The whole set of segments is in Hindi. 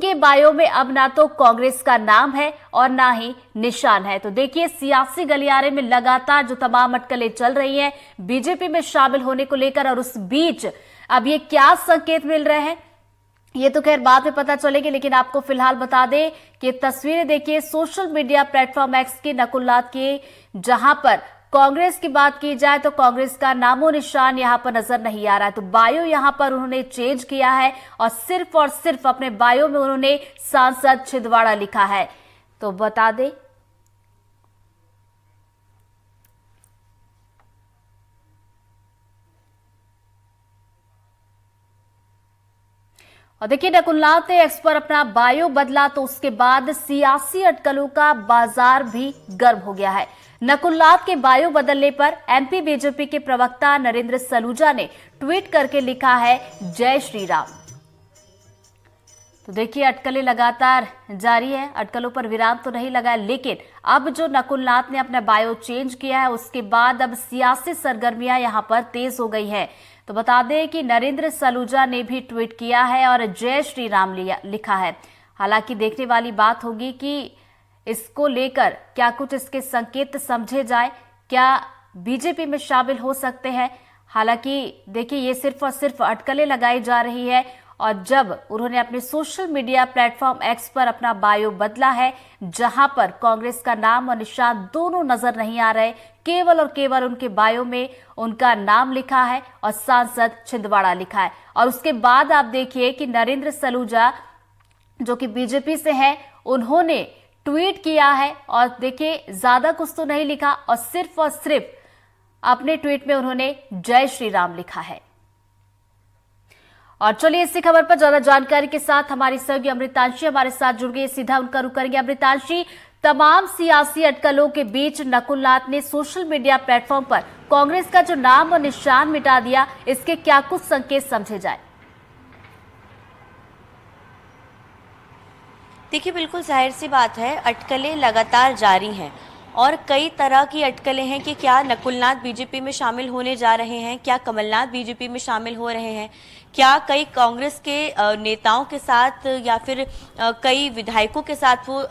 के बायो में अब ना तो कांग्रेस का नाम है और ना ही निशान है। तो देखिए, सियासी गलियारे में लगातार जो तमाम अटकलें चल रही हैं बीजेपी में शामिल होने को लेकर, और उस बीच अब ये क्या संकेत मिल रहे हैं ये तो खैर बाद में पता चलेगी, लेकिन आपको फिलहाल बता दें कि तस्वीरें देखिए सोशल मीडिया प्लेटफॉर्म एक्स के नकुलनाथ की, जहां पर कांग्रेस की बात की जाए तो कांग्रेस का नामो निशान यहां पर नजर नहीं आ रहा है। तो बायो यहां पर उन्होंने चेंज किया है और सिर्फ अपने बायो में उन्होंने सांसद छिंदवाड़ा लिखा है। तो बता दें और देखिए, नकुलनाथ ने एक्स पर अपना बायो बदला तो उसके बाद सियासी अटकलों का बाजार भी गर्म हो गया है। नकुलनाथ के बायो बदलने पर एमपी बीजेपी के प्रवक्ता नरेंद्र सलूजा ने ट्वीट करके लिखा है, जय श्री राम। तो देखिए, अटकलें लगातार जारी है, अटकलों पर विराम तो नहीं लगा, लेकिन अब जो नकुलनाथ ने अपना बायो चेंज किया है उसके बाद अब सियासी सरगर्मियां यहां पर तेज हो गई हैं। तो बता दें कि नरेंद्र सलूजा ने भी ट्वीट किया है और जय श्री राम लिखा है। हालांकि देखने वाली बात होगी कि इसको लेकर क्या कुछ इसके संकेत समझे जाए, क्या बीजेपी में शामिल हो सकते हैं। हालांकि देखिए, ये सिर्फ और सिर्फ अटकलें लगाई जा रही है, और जब उन्होंने अपने सोशल मीडिया प्लेटफॉर्म एक्स पर अपना बायो बदला है, जहां पर कांग्रेस का नाम और निशान दोनों नजर नहीं आ रहे, केवल और केवल उनके बायो में उनका नाम लिखा है और सांसद छिंदवाड़ा लिखा है। और उसके बाद आप देखिए कि नरेंद्र सलूजा जो कि बीजेपी से हैं, उन्होंने ट्वीट किया है और देखिए ज्यादा कुछ तो नहीं लिखा और सिर्फ अपने ट्वीट में उन्होंने जय श्री राम लिखा है। और चलिए, इसी खबर पर ज्यादा जानकारी के साथ हमारी सहयोगी अमृतांशी हमारे साथ जुड़ गई, सीधा उनका रुख करेंगे। अमृतांशी, तमाम सियासी अटकलों के बीच नकुलनाथ ने सोशल मीडिया प्लेटफॉर्म पर कांग्रेस का जो नाम और निशान मिटा दिया, इसके क्या कुछ संकेत समझे जाए? देखिए, बिल्कुल जाहिर सी बात है, अटकलें लगातार जारी हैं और कई तरह की अटकलें हैं कि क्या नकुलनाथ बीजेपी में शामिल होने जा रहे हैं, क्या कमलनाथ बीजेपी में शामिल हो रहे हैं, क्या कई कांग्रेस के नेताओं के साथ या फिर कई विधायकों के साथ वो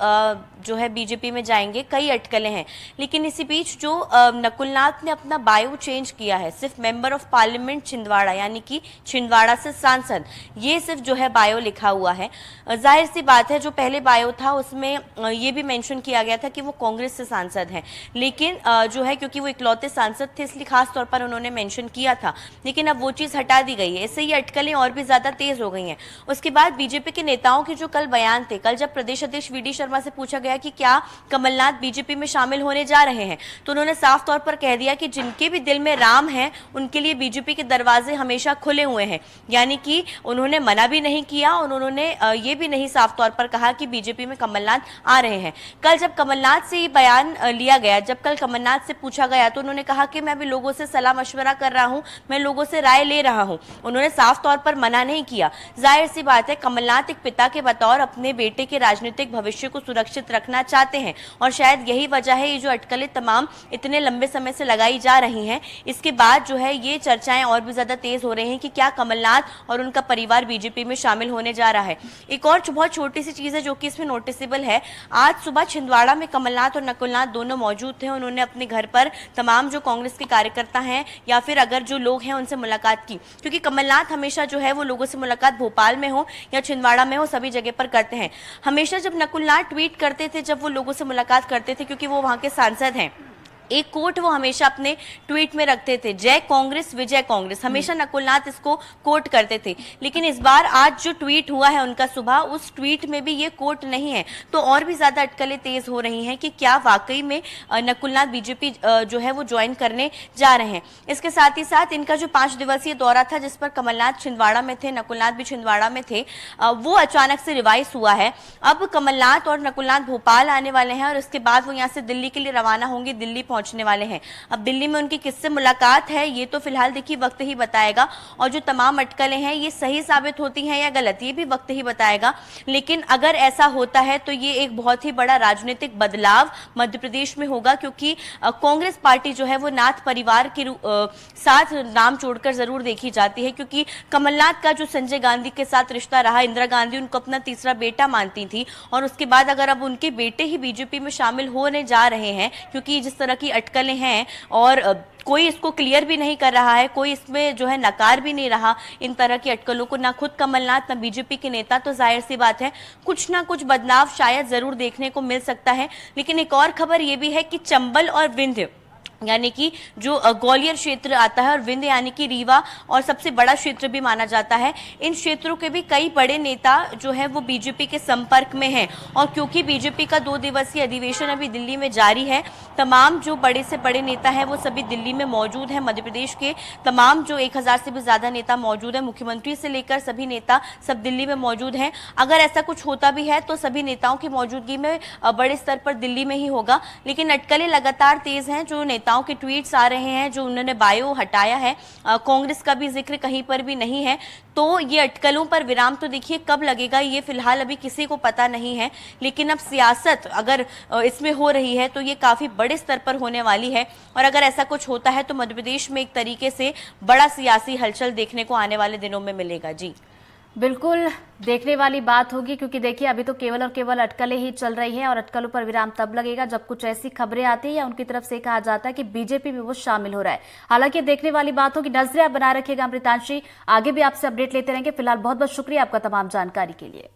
जो है बीजेपी में जाएंगे, कई अटकलें हैं। लेकिन इसी बीच जो नकुलनाथ ने अपना बायो चेंज किया है, सिर्फ मेंबर ऑफ पार्लियामेंट छिंदवाड़ा यानी कि छिंदवाड़ा से सांसद, ये सिर्फ जो है बायो लिखा हुआ है। जाहिर सी बात है, जो पहले बायो था उसमें ये भी मेंशन किया गया था कि वो कांग्रेस से सांसद हैं, लेकिन जो है क्योंकि वो इकलौते सांसद थे इसलिए खास तौर पर उन्होंने मेंशन किया था, लेकिन अब वो चीज़ हटा दी गई है। इससे ये अटकलें और भी ज्यादा तेज हो गई हैं। उसके बाद बीजेपी के नेताओं के जो कल बयान थे, कल जब प्रदेश अध्यक्ष वी डी शर्मा से पूछा गया कि क्या कमलनाथ बीजेपी में शामिल होने जा रहे हैं, तो उन्होंने साफ तौर पर कह दिया कि जिनके भी दिल में राम है उनके लिए बीजेपी के दरवाजे हमेशा खुले हुए हैं। यानी कि उन्होंने मना भी नहीं किया और उन्होंने ये भी नहीं साफ तौर पर कहा कि बीजेपी में कमलनाथ आ रहे हैं। कल जब कमलनाथ से ये बयान लिया गया, जब कल कमलनाथ से पूछा गया, तो उन्होंने कहा कि मैं अभी लोगों से सलाह मशवरा कर रहा हूं, मैं लोगों से राय ले रहा हूं। उन्होंने साफ तौर पर मना नहीं किया। जाहिर सी बात है, कमलनाथ एक पिता के बतौर अपने बेटे के राजनीतिक भविष्य को सुरक्षित रखना चाहते हैं और शायद यही वजह है ये जो अटकलें तमाम इतने लंबे समय से लगाई जा रही हैं। इसके बाद जो है ये चर्चाएं और भी ज्यादा तेज हो रही हैं कि क्या कमलनाथ और उनका परिवार बीजेपी में शामिल होने जा रहा है। एक और बहुत छोटी सी चीज है जो कि इसमें नोटिसेबल है, आज सुबह छिंदवाड़ा में कमलनाथ और नकुलनाथ दोनों मौजूद थे। उन्होंने अपने घर पर तमाम जो कांग्रेस के कार्यकर्ता हैं या फिर अगर जो लोग हैं उनसे मुलाकात की, क्योंकि कमलनाथ हमेशा जो है वो लोगों से मुलाकात भोपाल में हो या छिंदवाड़ा में हो, सभी जगह पर करते हैं। हमेशा जब नकुलनाथ ट्वीट करते थे, जब वो लोगों से मुलाकात करते थे, क्योंकि वो वहां के सांसद हैं, एक कोट वो हमेशा अपने ट्वीट में रखते थे, जय कांग्रेस विजय कांग्रेस, हमेशा नकुलनाथ इसको कोट करते थे। लेकिन इस बार आज जो ट्वीट हुआ है उनका सुबह, उस ट्वीट में भी ये कोट नहीं है, तो और भी ज्यादा अटकलें तेज हो रही हैं कि क्या वाकई में नकुलनाथ बीजेपी जो है वो ज्वाइन करने जा रहे हैं। इसके साथ ही साथ इनका जो 5 दिवसीय दौरा था जिस पर कमलनाथ छिंदवाड़ा में थे, नकुलनाथ भी छिंदवाड़ा में थे, वो अचानक से रिवाइज हुआ है। अब कमलनाथ और नकुलनाथ भोपाल आने वाले हैं और उसके बाद वो यहाँ से दिल्ली के लिए रवाना होंगे, दिल्ली पहुंचने वाले हैं। अब दिल्ली में उनकी किससे मुलाकात है ये तो फिलहाल देखिए वक्त ही बताएगा, और जो तमाम अटकलें हैं ये सही साबित होती हैं या गलत ये भी वक्त ही बताएगा। लेकिन अगर ऐसा होता है तो ये एक बहुत ही बड़ा राजनीतिक बदलाव मध्य प्रदेश में होगा, क्योंकि कांग्रेस पार्टी जो है वो नाथ परिवार के साथ नाम जोड़कर जरूर देखी जाती है, क्योंकि कमलनाथ का जो संजय गांधी के साथ रिश्ता रहा, इंदिरा गांधी उनको अपना तीसरा बेटा मानती थी, और उसके बाद अगर अब उनके बेटे ही बीजेपी में शामिल होने जा रहे हैं, क्योंकि जिस तरह की अटकलें हैं और कोई इसको क्लियर भी नहीं कर रहा है, कोई इसमें जो है नकार भी नहीं रहा इन तरह की अटकलों को, ना खुद कमलनाथ ना बीजेपी के नेता, तो जाहिर सी बात है कुछ ना कुछ बदलाव शायद जरूर देखने को मिल सकता है। लेकिन एक और खबर ये भी है कि चंबल और विंध्य यानी कि जो ग्वालियर क्षेत्र आता है और विंध्य यानी कि रीवा और सबसे बड़ा क्षेत्र भी माना जाता है, इन क्षेत्रों के भी कई बड़े नेता जो है वो बीजेपी के संपर्क में हैं। और क्योंकि बीजेपी का 2 दिवसीय अधिवेशन अभी दिल्ली में जारी है, तमाम जो बड़े से बड़े नेता हैं वो सभी दिल्ली में मौजूद हैं। मध्य प्रदेश के तमाम जो 1000 से भी ज्यादा नेता मौजूद हैं, मुख्यमंत्री से लेकर सभी नेता सब दिल्ली में मौजूद हैं। अगर ऐसा कुछ होता भी है तो सभी नेताओं की मौजूदगी में बड़े स्तर पर दिल्ली में ही होगा। लेकिन अटकलें लगातार तेज हैं, जो नेताओं के ट्वीट्स आ रहे हैं, जो उन्होंने बायो हटाया है, कांग्रेस का भी जिक्र कहीं पर भी नहीं है, तो ये अटकलों पर विराम तो देखिए कब लगेगा ये फिलहाल अभी किसी को पता नहीं है। लेकिन अब सियासत अगर इसमें हो रही है तो ये काफी बड़े स्तर पर होने वाली है, और अगर ऐसा कुछ होता है तो मध्य प्रदेश में एक तरीके से बड़ा सियासी हलचल देखने को आने वाले दिनों में मिलेगा। जी बिल्कुल देखने वाली बात होगी, क्योंकि देखिए अभी तो केवल और केवल अटकलें ही चल रही हैं और अटकलों पर विराम तब लगेगा जब कुछ ऐसी खबरें आती है या उनकी तरफ से कहा जाता है कि बीजेपी में वो शामिल हो रहा है। हालांकि देखने वाली बात होगी, नजरें आप बनाए रखिएगा अमृतांशी, आगे भी आपसे अपडेट लेते रहेंगे। फिलहाल बहुत बहुत शुक्रिया आपका तमाम जानकारी के लिए।